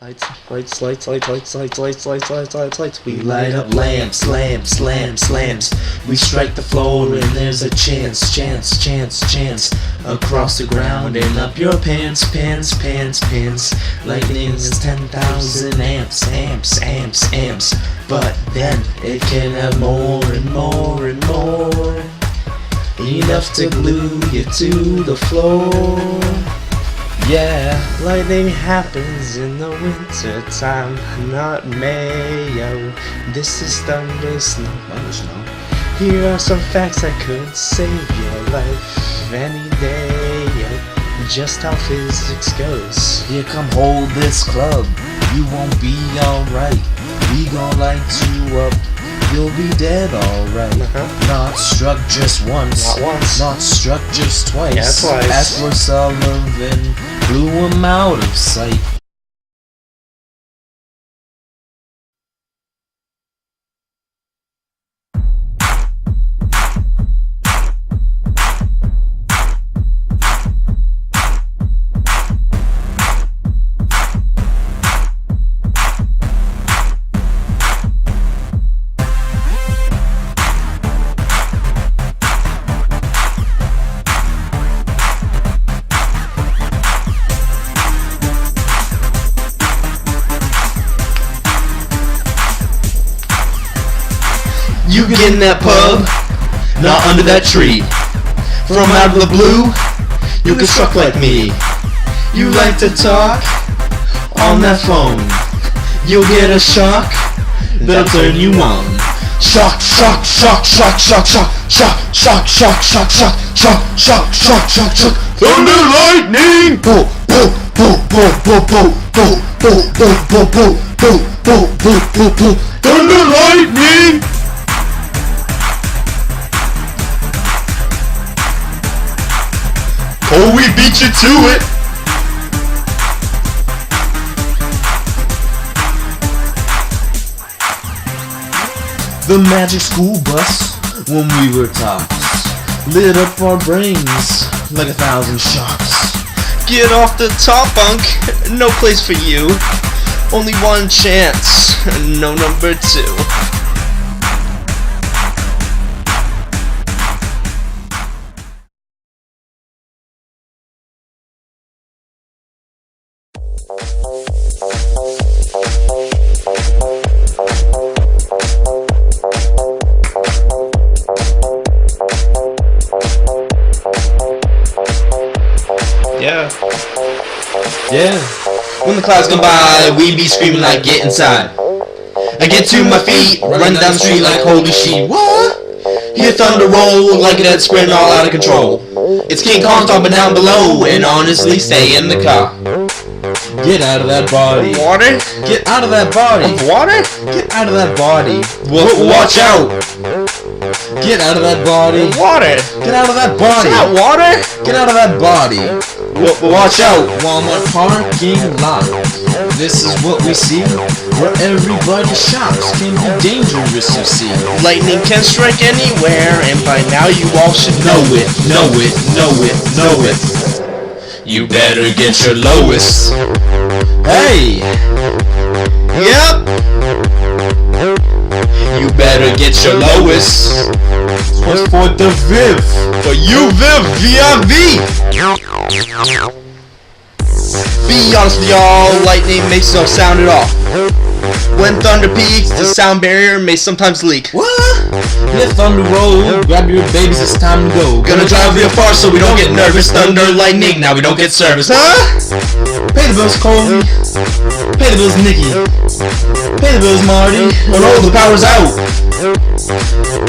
Lights. We Light up lamps, lamps, lamps, lamps. We strike the floor and there's a chance across the ground and up your pants. Lightning is 10,000 amps. But then it can have more and more. Enough to glue you to the floor. Yeah, lightning happens in the winter time, not Mayo. This is thunder snow. Here are some facts that could save your life any day. Just how physics goes. Here, come hold this club. You won't be alright. We gon' light you up. You'll be dead alright. Not struck just once. Not struck just twice. Yeah, twice. As for Sullivan, blew him out of sight. You get in that pub, not under that tree. From out of the blue, you can suck like me. You like to talk on that phone. You'll get a shock that'll turn you on. Shock. Thunder lightning. Thunder lightning. Oh, we beat you to it! The magic school bus, when we were tots, lit up our brains like 1,000 shocks. Get off the top bunk, no place for you. Only one chance, no number two. Yeah. When the clouds come by, we be screaming like get inside. I get to my feet, run down the street like holy shit. What? Hear thunder roll like it had spin all out of control. It's King Kong stomping down below, and honestly stay in the car. Get out of that body. Water? Get out of that body. Water? Get out of that body. Watch out. Get out of that body. Water? Get out of that body. Is that water? Get out of that body. Watch out. Walmart parking lot. This is what we see, where everybody shops can be dangerous, you see. Lightning can strike anywhere, and by now you all should know it. You better get your lowest. Hey! Yep! You better get your lowest. What's for the Viv? For you, Viv, V-I-V! Be honest with y'all, lightning makes no sound at all. When thunder peaks, the sound barrier may sometimes leak. What? Let thunder roll, grab your babies, it's time to go. Gonna drive real far so we don't get nervous. Thunder, lightning, now we don't get service, huh? Pay the bills, Coley. Pay the bills, Nikki. Pay the bills, Marty. Oh no, the power's out.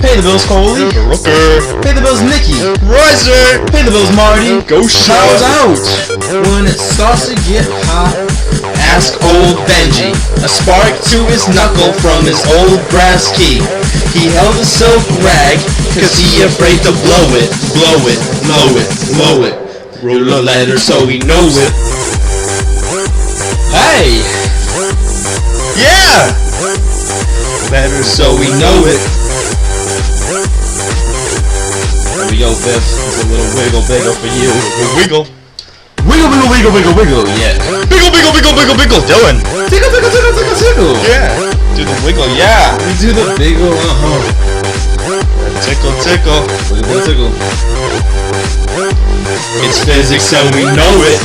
Pay the bills, Coley. Rooker. Pay the bills, Nikki. Riser. Pay the bills, Marty. Go Power's shot. out. When it starts to get hot, Ask old Benji. A spark to his knuckle from his old brass key. He held a silk rag, cause he afraid to blow it. Roll a letter so he knows it. hey! Yeah! Letter so we know it. There we go, Viv. It's a little wiggle for you. Wiggle. Wiggle, yeah. Biggle, Dylan. tickle, tickle, tickle, tickle, tickle. Yeah. Do the wiggle, yeah. We do the wiggle, Tickle, tickle. Wiggle, tickle. It's physics and we know it.